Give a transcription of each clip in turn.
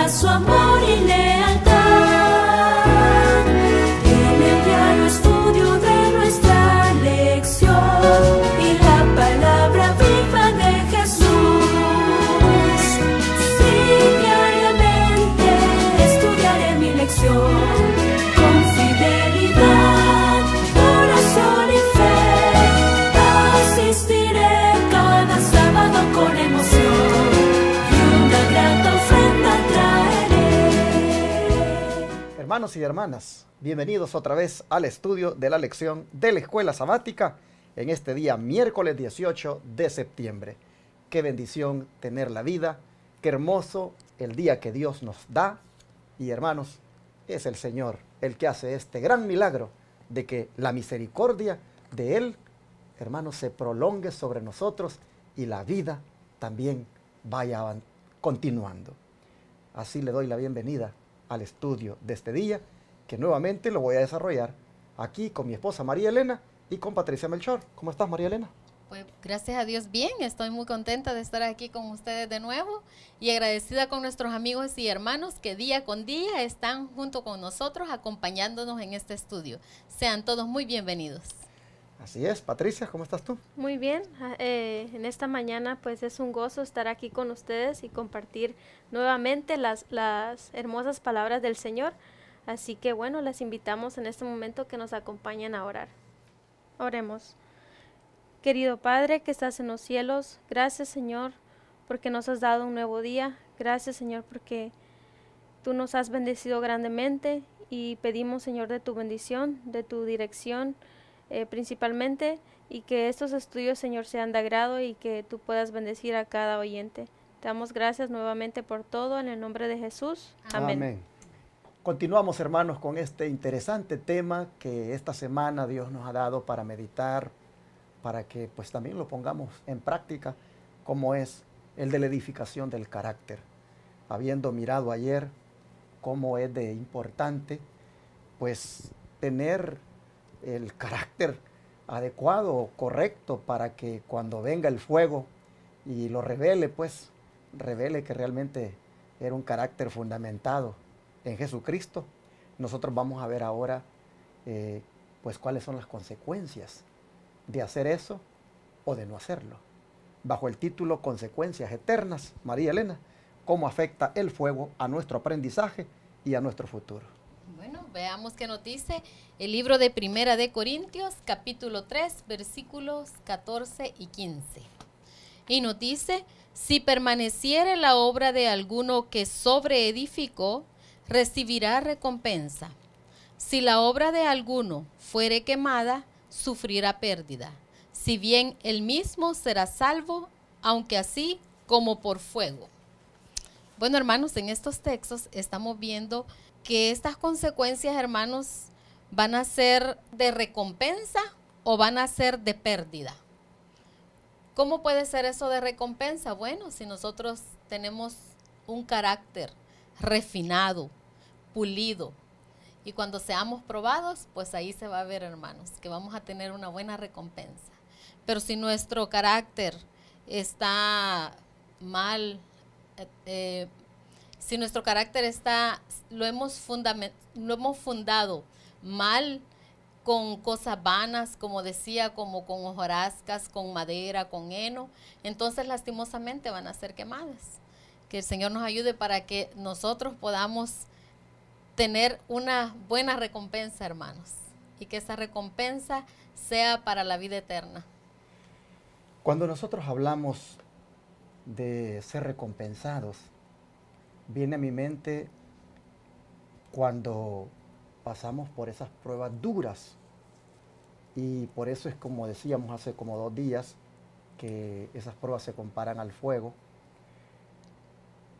su amor y lealtad. En el diario estudio de nuestra lección y la palabra viva de Jesús. Sí, diariamente estudiaré mi lección con fidelidad, corazón y fe. Asistiré cada sábado con emoción y una grata ofrenda traeré. Hermanos y hermanas, bienvenidos otra vez al estudio de la lección de la Escuela Sabática en este día miércoles 18 de septiembre. Qué bendición tener la vida, qué hermoso el día que Dios nos da. Y hermanos, es el Señor el que hace este gran milagro de que la misericordia de Él, hermanos, se prolongue sobre nosotros y la vida también vaya continuando. Así le doy la bienvenida al estudio de este día, que nuevamente lo voy a desarrollar aquí con mi esposa María Elena y con Patricia Melchor. ¿Cómo estás, María Elena? Pues gracias a Dios bien, estoy muy contenta de estar aquí con ustedes de nuevo y agradecida con nuestros amigos y hermanos que día con día están junto con nosotros acompañándonos en este estudio. Sean todos muy bienvenidos. Así es. Patricia, ¿cómo estás tú? Muy bien, en esta mañana pues es un gozo estar aquí con ustedes y compartir nuevamente las hermosas palabras del Señor. Así que bueno, les invitamos en este momento que nos acompañen a orar. Oremos. Querido Padre que estás en los cielos, gracias Señor porque nos has dado un nuevo día. Gracias Señor porque tú nos has bendecido grandemente y pedimos Señor de tu bendición, de tu dirección, principalmente, y que estos estudios, Señor, sean de agrado y que tú puedas bendecir a cada oyente. Te damos gracias nuevamente por todo, en el nombre de Jesús. Amén. Amén. Continuamos, hermanos, con este interesante tema que esta semana Dios nos ha dado para meditar, para que pues también lo pongamos en práctica, como es el de la edificación del carácter. Habiendo mirado ayer cómo es de importante pues tener el carácter adecuado, correcto, para que cuando venga el fuego y lo revele, pues revele que realmente era un carácter fundamentado en Jesucristo. Nosotros vamos a ver ahora pues cuáles son las consecuencias de hacer eso o de no hacerlo. Bajo el título Consecuencias Eternas, María Elena, ¿cómo afecta el fuego a nuestro aprendizaje y a nuestro futuro? Bueno, veamos qué nos dice el libro de Primera de Corintios, capítulo 3, versículos 14 y 15. Y nos dice, si permaneciere la obra de alguno que sobreedificó, recibirá recompensa. Si la obra de alguno fuere quemada, sufrirá pérdida. Si bien él mismo será salvo, aunque así como por fuego. Bueno, hermanos, en estos textos estamos viendo que estas consecuencias, hermanos, van a ser de recompensa o van a ser de pérdida. ¿Cómo puede ser eso de recompensa? Bueno, si nosotros tenemos un carácter refinado, pulido, y cuando seamos probados, pues ahí se va a ver, hermanos, que vamos a tener una buena recompensa. Pero si nuestro carácter está mal, si nuestro carácter está, lo hemos fundado mal con cosas vanas, como decía, como con hojarascas, con madera, con heno, entonces lastimosamente van a ser quemadas. Que el Señor nos ayude para que nosotros podamos tener una buena recompensa, hermanos, y que esa recompensa sea para la vida eterna. Cuando nosotros hablamos de ser recompensados, viene a mi mente cuando pasamos por esas pruebas duras. Y por eso es como decíamos hace como 2 días, que esas pruebas se comparan al fuego.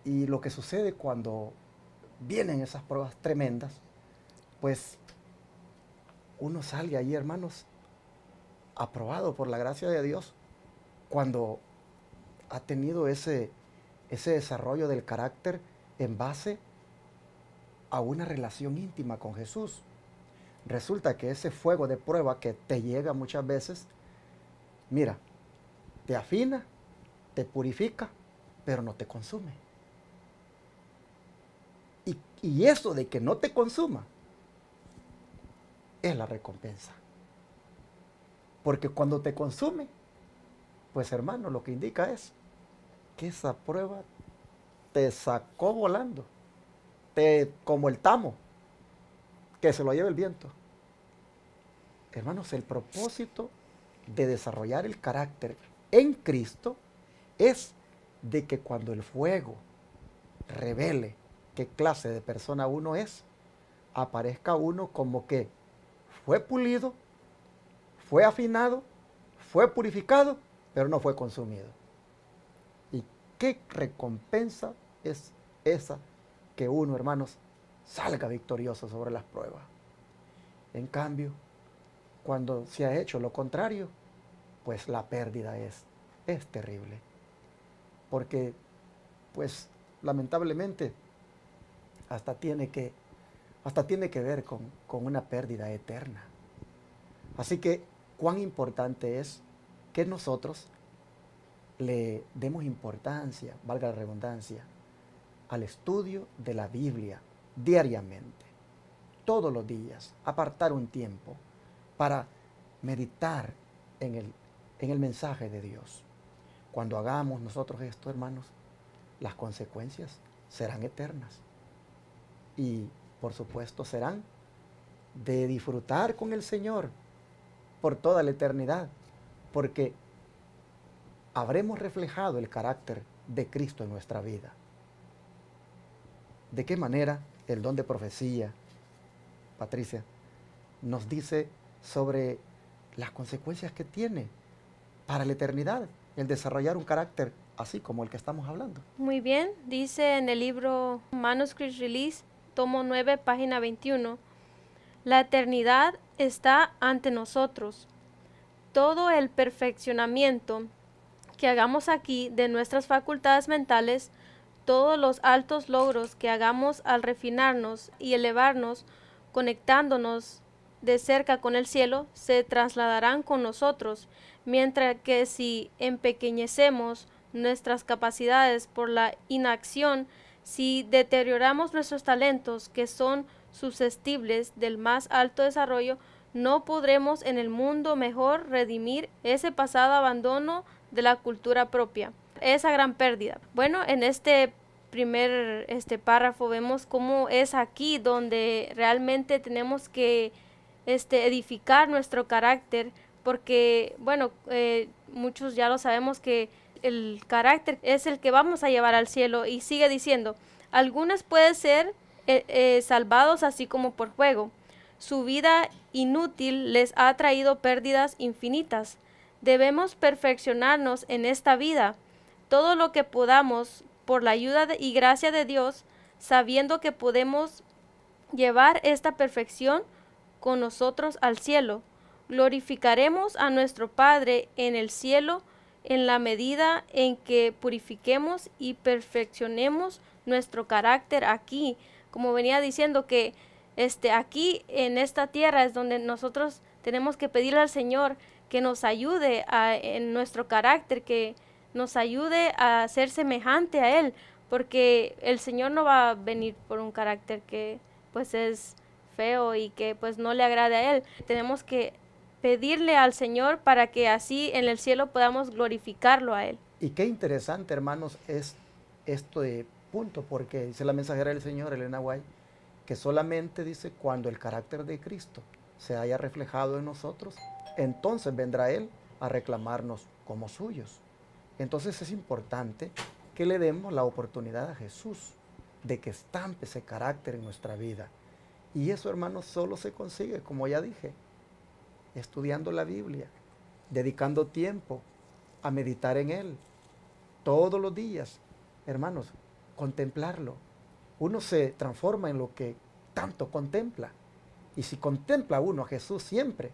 Y lo que sucede cuando vienen esas pruebas tremendas, pues uno sale ahí, hermanos, aprobado por la gracia de Dios, cuando ha tenido ese desarrollo del carácter en base a una relación íntima con Jesús. Resulta que ese fuego de prueba que te llega muchas veces, mira, te afina, te purifica, pero no te consume. Y eso de que no te consuma es la recompensa. Porque cuando te consume, pues hermano, lo que indica es que esa prueba te sacó volando, como el tamo, que se lo lleva el viento. Hermanos, el propósito de desarrollar el carácter en Cristo es de que cuando el fuego revele qué clase de persona uno es, aparezca uno como que fue pulido, fue afinado, fue purificado, pero no fue consumido. ¿Y qué recompensa es esa que uno, hermanos, salga victorioso sobre las pruebas? En cambio, cuando se ha hecho lo contrario, pues la pérdida es terrible. Porque, pues, lamentablemente, hasta tiene que ver con una pérdida eterna. Así que, cuán importante es que nosotros le demos importancia, valga la redundancia, al estudio de la Biblia diariamente, todos los días, apartar un tiempo para meditar en el mensaje de Dios. Cuando hagamos nosotros esto, hermanos, las consecuencias serán eternas. Y, por supuesto, serán de disfrutar con el Señor por toda la eternidad, porque habremos reflejado el carácter de Cristo en nuestra vida. ¿De qué manera el don de profecía, Patricia, nos dice sobre las consecuencias que tiene para la eternidad el desarrollar un carácter así como el que estamos hablando? Muy bien, dice en el libro Manuscript Release, tomo 9, página 21, la eternidad está ante nosotros. Todo el perfeccionamiento que hagamos aquí de nuestras facultades mentales, todos los altos logros que hagamos al refinarnos y elevarnos, conectándonos de cerca con el cielo, se trasladarán con nosotros, mientras que si empequeñecemos nuestras capacidades por la inacción, si deterioramos nuestros talentos que son susceptibles del más alto desarrollo, no podremos en el mundo mejor redimir ese pasado abandono de la cultura propia, esa gran pérdida. Bueno, en este primer párrafo vemos cómo es aquí donde realmente tenemos que edificar nuestro carácter, porque bueno, muchos ya lo sabemos que el carácter es el que vamos a llevar al cielo, y sigue diciendo, algunos pueden ser salvados así como por juego. Su vida inútil les ha traído pérdidas infinitas. Debemos perfeccionarnos en esta vida, todo lo que podamos, por la ayuda y gracia de Dios, sabiendo que podemos llevar esta perfección con nosotros al cielo. Glorificaremos a nuestro Padre en el cielo en la medida en que purifiquemos y perfeccionemos nuestro carácter aquí. Como venía diciendo, que aquí en esta tierra es donde nosotros tenemos que pedirle al Señor que nos ayude en nuestro carácter, que nos ayude a ser semejante a Él, porque el Señor no va a venir por un carácter que pues es feo y que pues no le agrade a Él. Tenemos que pedirle al Señor para que así en el cielo podamos glorificarlo a Él. Y qué interesante, hermanos, es este punto, porque dice la mensajera del Señor, Elena White, que solamente dice cuando el carácter de Cristo se haya reflejado en nosotros, entonces vendrá Él a reclamarnos como suyos. Entonces es importante que le demos la oportunidad a Jesús de que estampe ese carácter en nuestra vida. Y eso, hermanos, solo se consigue, como ya dije, estudiando la Biblia, dedicando tiempo a meditar en Él, todos los días, hermanos, contemplarlo. Uno se transforma en lo que tanto contempla. Y si contempla uno a Jesús siempre,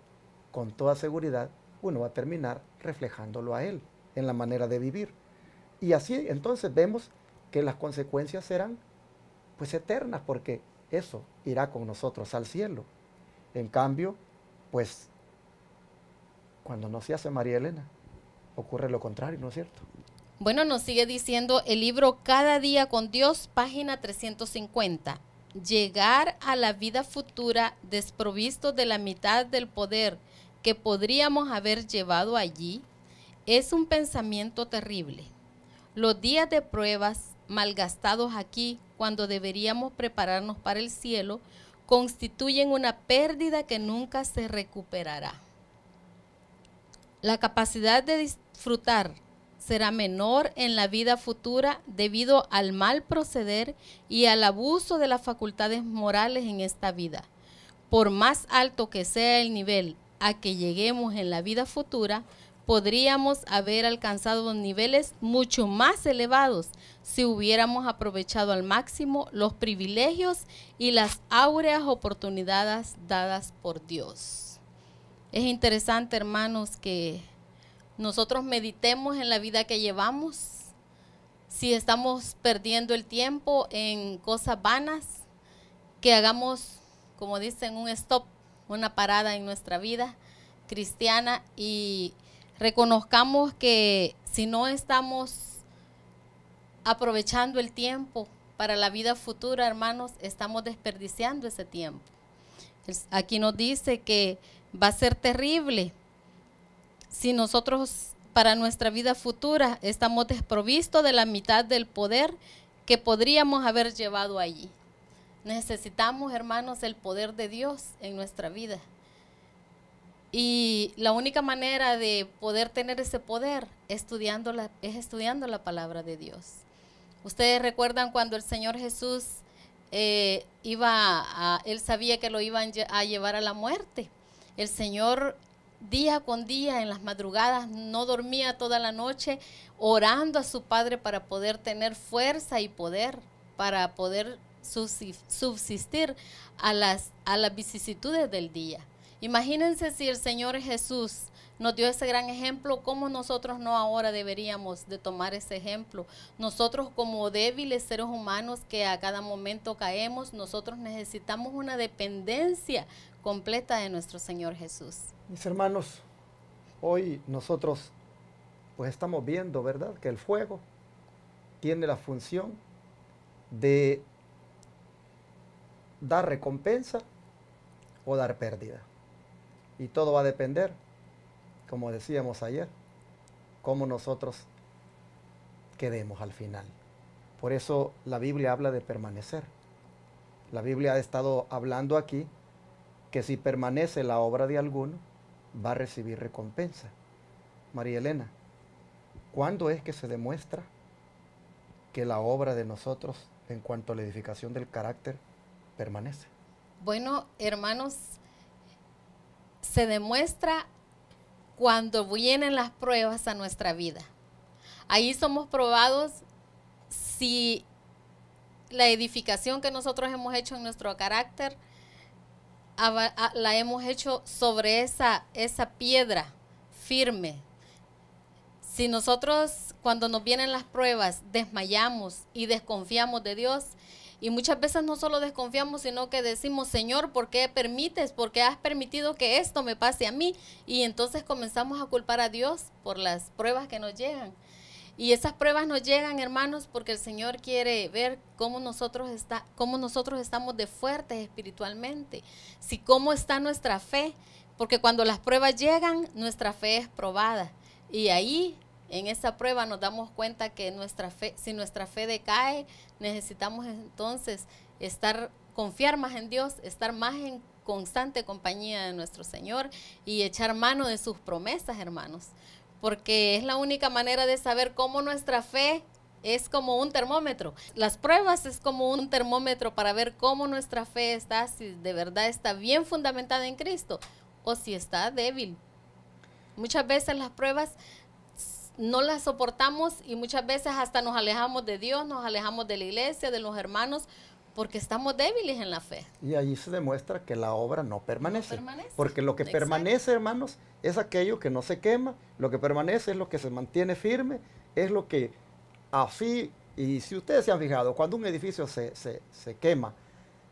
con toda seguridad, uno va a terminar reflejándolo a Él en la manera de vivir. Y así entonces vemos que las consecuencias serán pues eternas, porque eso irá con nosotros al cielo. En cambio, pues cuando no se hace, María Elena, ocurre lo contrario, ¿no es cierto? Bueno, nos sigue diciendo el libro Cada día con Dios, página 350. Llegar a la vida futura desprovisto de la mitad del poder que podríamos haber llevado allí es un pensamiento terrible. Los días de pruebas malgastados aquí, cuando deberíamos prepararnos para el cielo, constituyen una pérdida que nunca se recuperará. La capacidad de disfrutar será menor en la vida futura debido al mal proceder y al abuso de las facultades morales en esta vida. Por más alto que sea el nivel a que lleguemos en la vida futura, podríamos haber alcanzado niveles mucho más elevados si hubiéramos aprovechado al máximo los privilegios y las áureas oportunidades dadas por Dios. Es interesante, hermanos, que nosotros meditemos en la vida que llevamos, si estamos perdiendo el tiempo en cosas vanas, que hagamos, como dicen, un stop, una parada en nuestra vida cristiana y reconozcamos que si no estamos aprovechando el tiempo para la vida futura, hermanos, estamos desperdiciando ese tiempo. Aquí nos dice que va a ser terrible si nosotros para nuestra vida futura estamos desprovistos de la mitad del poder que podríamos haber llevado allí. Necesitamos, hermanos, el poder de Dios en nuestra vida. Y la única manera de poder tener ese poder es estudiando la palabra de Dios. Ustedes recuerdan cuando el Señor Jesús él sabía que lo iban a llevar a la muerte. El Señor día con día en las madrugadas no dormía toda la noche orando a su Padre para poder tener fuerza y poder, para poder subsistir a las vicisitudes del día. Imagínense si el Señor Jesús nos dio ese gran ejemplo, ¿cómo nosotros no ahora deberíamos de tomar ese ejemplo? Nosotros como débiles seres humanos que a cada momento caemos, nosotros necesitamos una dependencia completa de nuestro Señor Jesús. Mis hermanos, hoy nosotros pues estamos viendo, ¿verdad?, que el fuego tiene la función de dar recompensa o dar pérdida. Y todo va a depender, como decíamos ayer, cómo nosotros quedemos al final. Por eso la Biblia habla de permanecer. La Biblia ha estado hablando aquí que si permanece la obra de alguno, va a recibir recompensa. María Elena, ¿cuándo es que se demuestra que la obra de nosotros en cuanto a la edificación del carácter permanece? Bueno, hermanos, se demuestra cuando vienen las pruebas a nuestra vida. Ahí somos probados si la edificación que nosotros hemos hecho en nuestro carácter la hemos hecho sobre esa piedra firme. Si nosotros cuando nos vienen las pruebas desmayamos y desconfiamos de Dios, y muchas veces no solo desconfiamos, sino que decimos, Señor, ¿por qué permites? ¿Por qué has permitido que esto me pase a mí? Y entonces comenzamos a culpar a Dios por las pruebas que nos llegan. Y esas pruebas nos llegan, hermanos, porque el Señor quiere ver cómo nosotros estamos de fuertes espiritualmente. Si cómo está nuestra fe, porque cuando las pruebas llegan, nuestra fe es probada. Y ahí, en esa prueba, nos damos cuenta que si nuestra fe decae, necesitamos entonces confiar más en Dios, estar más en constante compañía de nuestro Señor y echar mano de sus promesas, hermanos. Porque es la única manera de saber cómo nuestra fe es como un termómetro. Las pruebas es como un termómetro para ver cómo nuestra fe está, si de verdad está bien fundamentada en Cristo o si está débil. Muchas veces las pruebas no las soportamos y muchas veces hasta nos alejamos de Dios, nos alejamos de la iglesia, de los hermanos, porque estamos débiles en la fe. Y allí se demuestra que la obra no permanece. Porque lo que Exacto. permanece, hermanos, es aquello que no se quema, lo que permanece es lo que se mantiene firme, es lo que así, y si ustedes se han fijado, cuando un edificio se quema,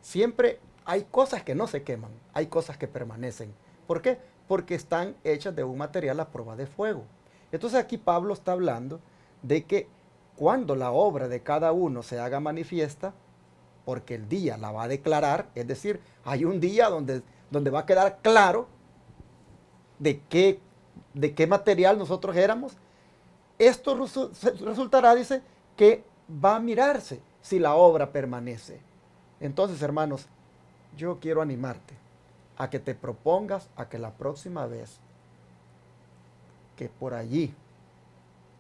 siempre hay cosas que no se queman, hay cosas que permanecen. ¿Por qué? Porque están hechas de un material a prueba de fuego. Entonces aquí Pablo está hablando de que cuando la obra de cada uno se haga manifiesta, porque el día la va a declarar, es decir, hay un día donde va a quedar claro de qué material nosotros éramos. Esto resultará, dice, que va a mirarse si la obra permanece. Entonces, hermanos, yo quiero animarte a que te propongas a que la próxima vez que por allí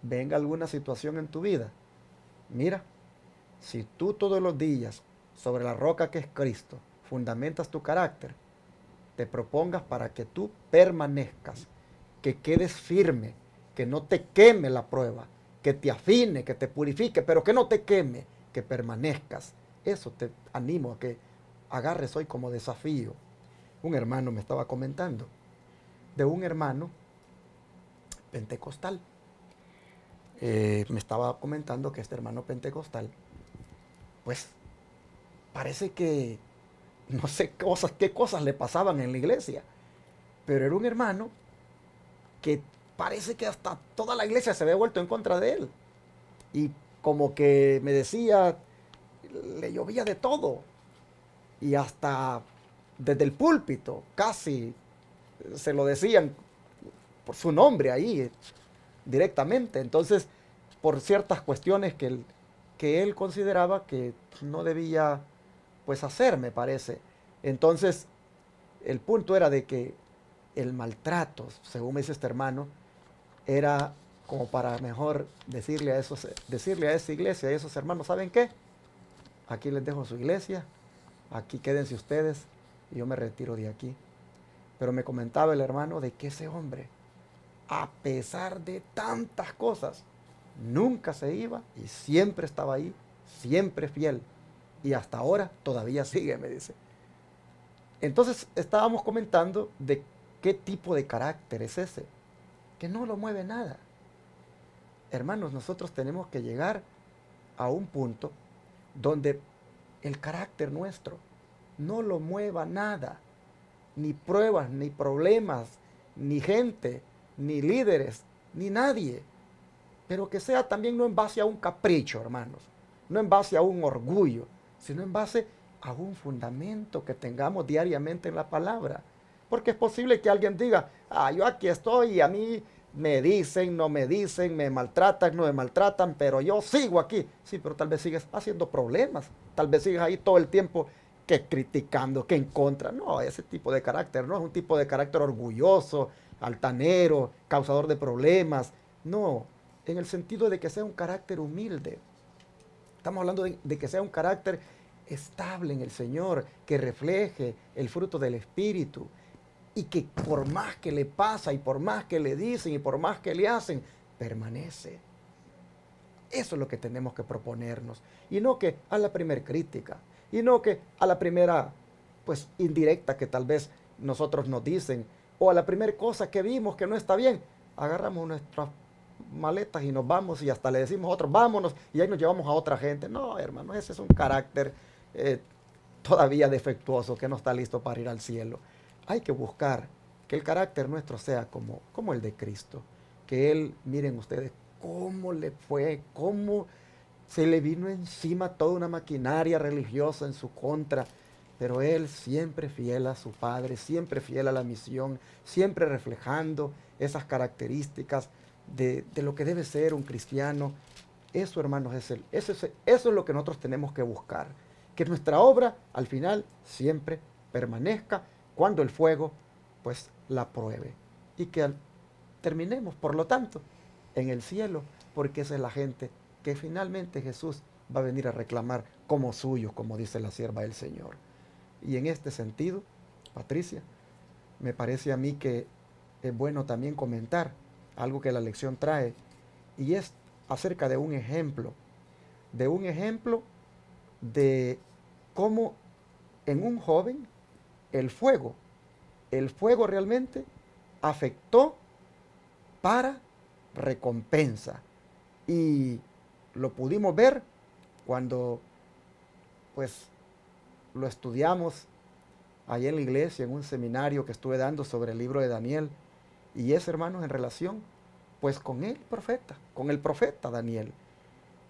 venga alguna situación en tu vida, mira, si tú todos los días sobre la roca que es Cristo fundamentas tu carácter, te propongas para que tú permanezcas, que quedes firme, que no te queme la prueba, que te afine, que te purifique, pero que no te queme, que permanezcas. Eso te animo a que agarres hoy como desafío. Un hermano me estaba comentando de un hermano pentecostal. Me estaba comentando que este hermano pentecostal, pues, parece que no sé qué cosas le pasaban en la iglesia, pero era un hermano que parece que hasta toda la iglesia se había vuelto en contra de él. Y como que me decía, le llovía de todo. Y hasta desde el púlpito casi se lo decían por su nombre ahí directamente. Entonces, por ciertas cuestiones que él consideraba que no debía pues hacer, me parece. Entonces, el punto era de que el maltrato, según me dice este hermano, era como para mejor decirle a esa iglesia, a esos hermanos, ¿saben qué? Aquí les dejo su iglesia, aquí quédense ustedes y yo me retiro de aquí. Pero me comentaba el hermano de que ese hombre, a pesar de tantas cosas, nunca se iba y siempre estaba ahí, siempre fiel. Y hasta ahora todavía sigue, me dice. Entonces estábamos comentando de qué tipo de carácter es ese, que no lo mueve nada. Hermanos, nosotros tenemos que llegar a un punto donde el carácter nuestro no lo mueva nada, ni pruebas, ni problemas, ni gente, ni líderes, ni nadie. Pero que sea también no en base a un capricho, hermanos, no en base a un orgullo, sino en base a un fundamento que tengamos diariamente en la palabra. Porque es posible que alguien diga, yo aquí estoy y a mí me dicen, no me dicen, me maltratan, no me maltratan, pero yo sigo aquí. Sí, pero tal vez sigues haciendo problemas, tal vez sigues ahí todo el tiempo que criticando, que en contra. No, ese tipo de carácter no es un tipo de carácter orgulloso, altanero, causador de problemas. No, en el sentido de que sea un carácter humilde. Estamos hablando de que sea un carácter estable en el Señor, que refleje el fruto del Espíritu y que por más que le pasa y por más que le dicen y por más que le hacen, permanece. Eso es lo que tenemos que proponernos y no que a la primera crítica y no que a la primera pues indirecta que tal vez nosotros nos dicen o a la primera cosa que vimos que no está bien, agarramos nuestras maletas y nos vamos y hasta le decimos a otros vámonos y ahí nos llevamos a otra gente. No, hermano, ese es un carácter todavía defectuoso que no está listo para ir al cielo. Hay que buscar que el carácter nuestro sea como el de Cristo, que Él, miren ustedes cómo le fue, cómo se le vino encima toda una maquinaria religiosa en su contra, pero Él siempre fiel a su Padre, siempre fiel a la misión, siempre reflejando esas características de lo que debe ser un cristiano. Eso, hermanos, eso es lo que nosotros tenemos que buscar, que nuestra obra al final siempre permanezca cuando el fuego pues la pruebe y que terminemos por lo tanto en el cielo, porque esa es la gente que finalmente Jesús va a venir a reclamar como suyo, como dice la sierva del Señor. Y en este sentido, Patricia, me parece a mí que es bueno también comentar algo que la lección trae, y es acerca de un ejemplo de cómo en un joven el fuego realmente afectó para recompensa. Y lo pudimos ver cuando pues lo estudiamos allá en la iglesia, en un seminario que estuve dando sobre el libro de Daniel. Y es, hermanos, en relación pues con el profeta Daniel.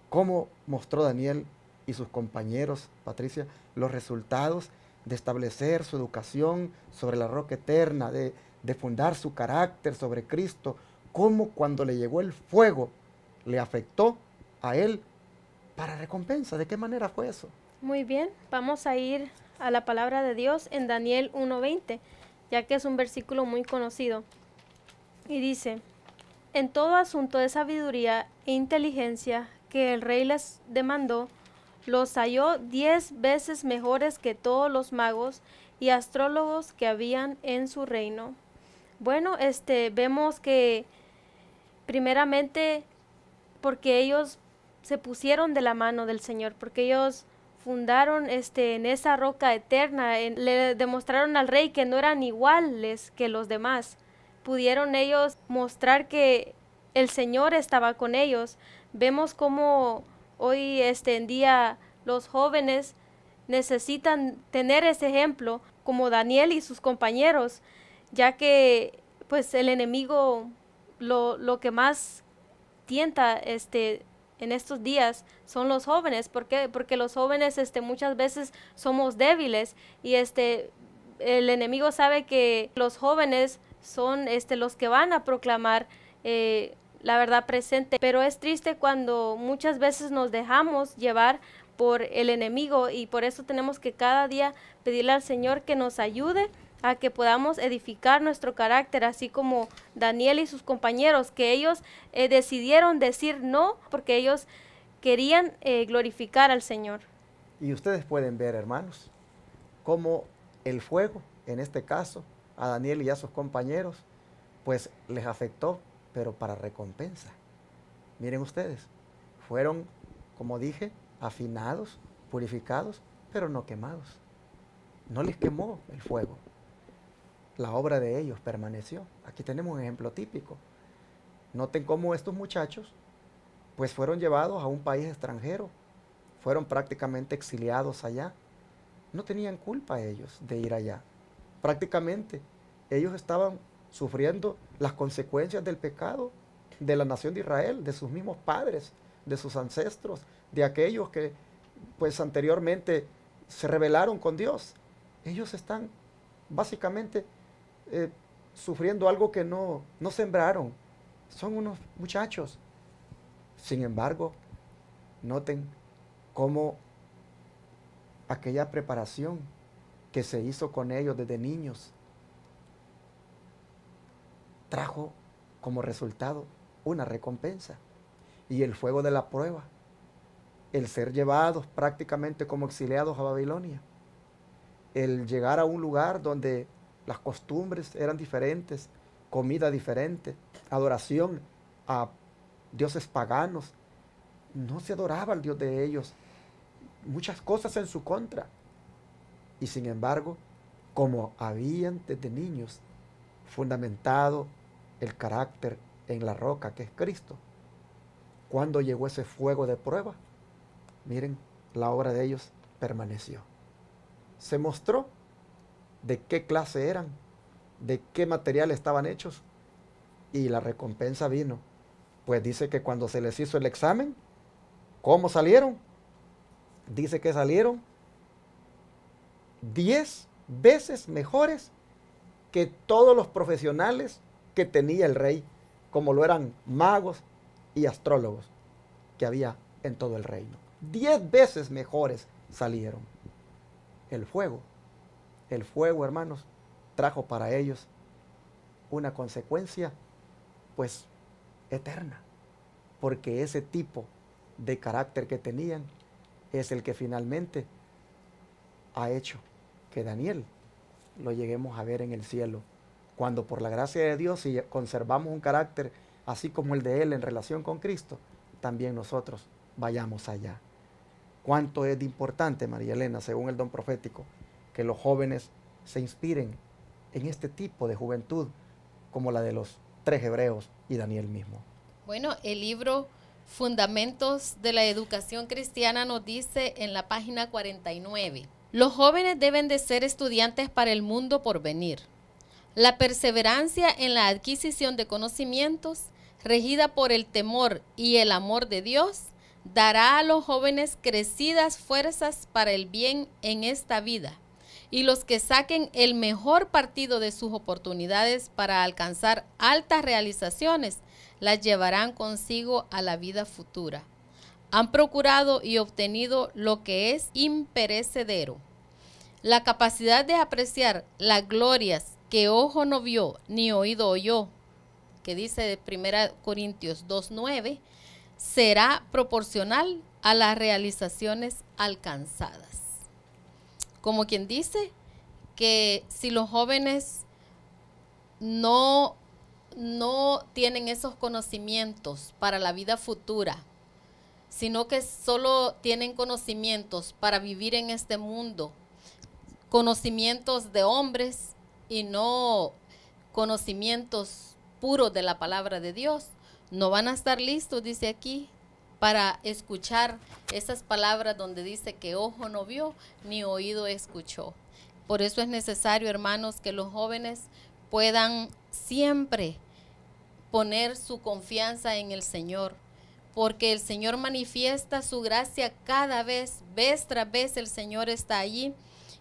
¿Cómo mostró Daniel y sus compañeros, Patricia, los resultados de establecer su educación sobre la roca eterna, de fundar su carácter sobre Cristo? ¿Cómo cuando le llegó el fuego le afectó a él para recompensa? ¿De qué manera fue eso? Muy bien, vamos a ir a la palabra de Dios en Daniel 1:20, ya que es un versículo muy conocido. Y dice: en todo asunto de sabiduría e inteligencia que el rey les demandó, los halló 10 veces mejores que todos los magos y astrólogos que habían en su reino. Bueno, vemos que primeramente porque ellos se pusieron de la mano del Señor, porque ellos fundaron en esa roca eterna, le demostraron al rey que no eran iguales que los demás. Pudieron ellos mostrar que el Señor estaba con ellos. Vemos cómo hoy en día los jóvenes necesitan tener ese ejemplo como Daniel y sus compañeros, ya que pues el enemigo lo que más tienta en estos días son los jóvenes. ¿Por qué? Porque los jóvenes muchas veces somos débiles y el enemigo sabe que los jóvenes son los que van a proclamar la verdad presente, pero es triste cuando muchas veces nos dejamos llevar por el enemigo, y por eso tenemos que cada día pedirle al Señor que nos ayude a que podamos edificar nuestro carácter, así como Daniel y sus compañeros, que ellos decidieron decir no porque ellos querían glorificar al Señor. Y ustedes pueden ver, hermanos, cómo el fuego, en este caso, a Daniel y a sus compañeros, pues les afectó, pero para recompensa. Miren ustedes, fueron, como dije, afinados, purificados, pero no quemados. No les quemó el fuego. La obra de ellos permaneció. Aquí tenemos un ejemplo típico. Noten cómo estos muchachos pues fueron llevados a un país extranjero, fueron prácticamente exiliados allá. No tenían culpa ellos de ir allá. Prácticamente ellos estaban sufriendo las consecuencias del pecado de la nación de Israel, de sus mismos padres, de sus ancestros, de aquellos que pues anteriormente se rebelaron con Dios. Ellos están básicamente sufriendo algo que no sembraron. Son unos muchachos. Sin embargo, noten cómo aquella preparación que se hizo con ellos desde niños trajo como resultado una recompensa. Y el fuego de la prueba, el ser llevados prácticamente como exiliados a Babilonia, el llegar a un lugar donde las costumbres eran diferentes, comida diferente, adoración a dioses paganos, no se adoraba al Dios de ellos, muchas cosas en su contra. Y sin embargo, como habían desde niños fundamentado el carácter en la roca que es Cristo, cuando llegó ese fuego de prueba, miren, la obra de ellos permaneció. Se mostró de qué clase eran, de qué material estaban hechos, y la recompensa vino. Pues dice que cuando se les hizo el examen, ¿cómo salieron? Dice que salieron 10 veces mejores que todos los profesionales que tenía el rey, como lo eran magos y astrólogos que había en todo el reino. 10 veces mejores salieron. El fuego, hermanos, trajo para ellos una consecuencia, pues, eterna, porque ese tipo de carácter que tenían es el que finalmente ha hecho que Daniel lo lleguemos a ver en el cielo, cuando por la gracia de Dios, si conservamos un carácter así como el de él en relación con Cristo, también nosotros vayamos allá. ¿Cuánto es de importante, María Elena, según el don profético, que los jóvenes se inspiren en este tipo de juventud como la de los 3 hebreos y Daniel mismo? Bueno, el libro Fundamentos de la Educación Cristiana nos dice en la página 49: los jóvenes deben de ser estudiantes para el mundo por venir. La perseverancia en la adquisición de conocimientos regida por el temor y el amor de Dios, dará a los jóvenes crecidas fuerzas para el bien en esta vida. Y los que saquen el mejor partido de sus oportunidades para alcanzar altas realizaciones, las llevarán consigo a la vida futura. Han procurado y obtenido lo que es imperecedero. La capacidad de apreciar las glorias que ojo no vio ni oído oyó, que dice 1 Corintios 2:9, será proporcional a las realizaciones alcanzadas. Como quien dice que si los jóvenes no tienen esos conocimientos para la vida futura, sino que solo tienen conocimientos para vivir en este mundo, conocimientos de hombres y no conocimientos puros de la palabra de Dios, no van a estar listos, dice aquí, para escuchar esas palabras donde dice que ojo no vio ni oído escuchó. Por eso es necesario, hermanos, que los jóvenes puedan siempre poner su confianza en el Señor, porque el Señor manifiesta su gracia cada vez tras vez el Señor está allí,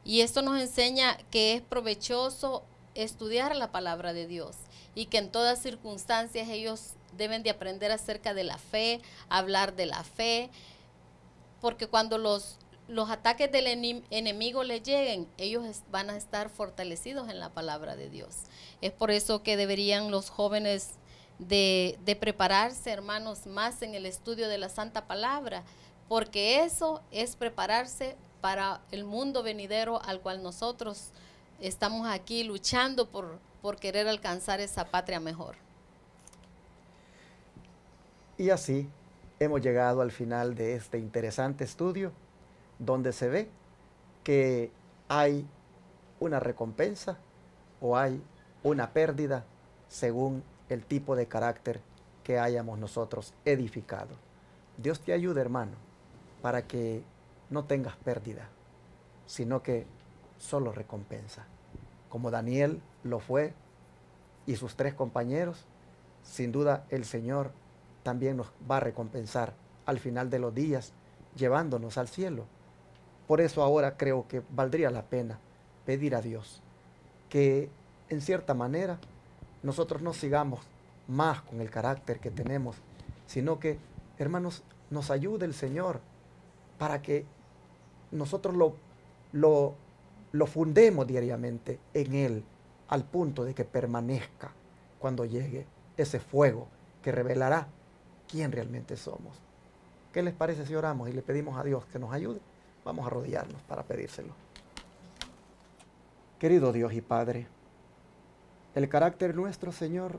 y esto nos enseña que es provechoso estudiar la palabra de Dios y que en todas circunstancias ellos deben de aprender acerca de la fe, hablar de la fe, porque cuando los ataques del enemigo les lleguen, ellos van a estar fortalecidos en la palabra de Dios. Es por eso que deberían los jóvenes de prepararse, hermanos, más en el estudio de la Santa Palabra, porque eso es prepararse para el mundo venidero al cual nosotros estamos aquí luchando por querer alcanzar esa patria mejor. Y así hemos llegado al final de este interesante estudio, donde se ve que hay una recompensa o hay una pérdida según el tipo de carácter que hayamos nosotros edificado. Dios te ayude, hermano, para que no tengas pérdida, sino que solo recompensa. Como Daniel lo fue y sus 3 compañeros, sin duda el Señor también nos va a recompensar al final de los días, llevándonos al cielo. Por eso ahora creo que valdría la pena pedir a Dios que en cierta manera nosotros no sigamos más con el carácter que tenemos, sino que, hermanos, nos ayude el Señor para que nosotros lo fundemos diariamente en Él, al punto de que permanezca cuando llegue ese fuego que revelará quién realmente somos. ¿Qué les parece si oramos y le pedimos a Dios que nos ayude? Vamos a arrodillarnos para pedírselo. Querido Dios y Padre, el carácter nuestro, Señor,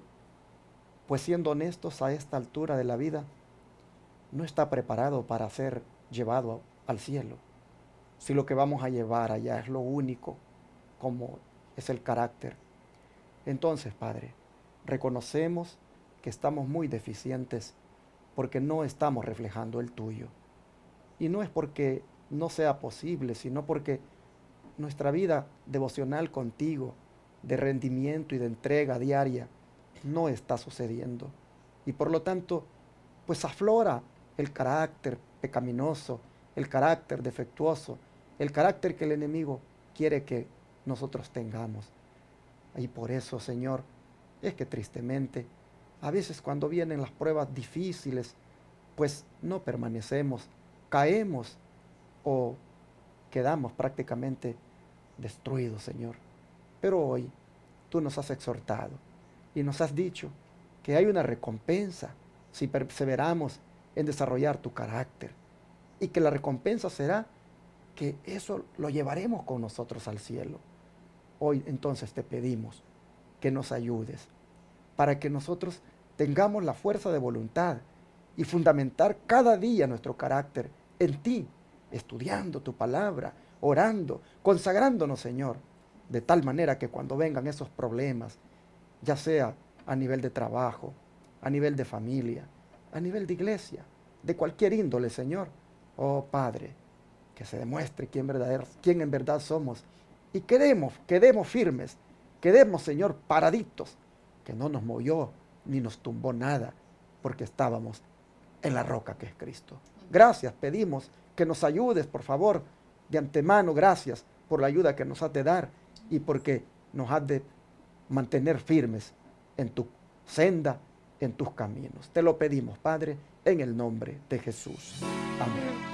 pues siendo honestos a esta altura de la vida, no está preparado para ser llevado al cielo. Si lo que vamos a llevar allá es lo único, como es el carácter, entonces, Padre, reconocemos que estamos muy deficientes porque no estamos reflejando el tuyo. Y no es porque no sea posible, sino porque nuestra vida devocional contigo, de rendimiento y de entrega diaria, no está sucediendo. Y por lo tanto, pues aflora el carácter pecaminoso, el carácter defectuoso, el carácter que el enemigo quiere que nosotros tengamos. Y por eso, Señor, es que tristemente, a veces cuando vienen las pruebas difíciles, pues no permanecemos, caemos o quedamos prácticamente destruidos, Señor. Pero hoy tú nos has exhortado y nos has dicho que hay una recompensa si perseveramos en desarrollar tu carácter, y que la recompensa será que eso lo llevaremos con nosotros al cielo. Hoy entonces te pedimos que nos ayudes para que nosotros tengamos la fuerza de voluntad y fundamentar cada día nuestro carácter en ti, estudiando tu palabra, orando, consagrándonos, Señor, de tal manera que cuando vengan esos problemas, ya sea a nivel de trabajo, a nivel de familia, a nivel de iglesia, de cualquier índole, Señor, oh Padre, que se demuestre quién en verdad somos, y quedemos firmes, quedemos, Señor, paraditos, que no nos movió ni nos tumbó nada, porque estábamos en la roca que es Cristo. Gracias, pedimos que nos ayudes, por favor, de antemano, gracias por la ayuda que nos has de dar y porque nos has de mantener firmes en tu senda, en tus caminos. Te lo pedimos, Padre, en el nombre de Jesús. Amén.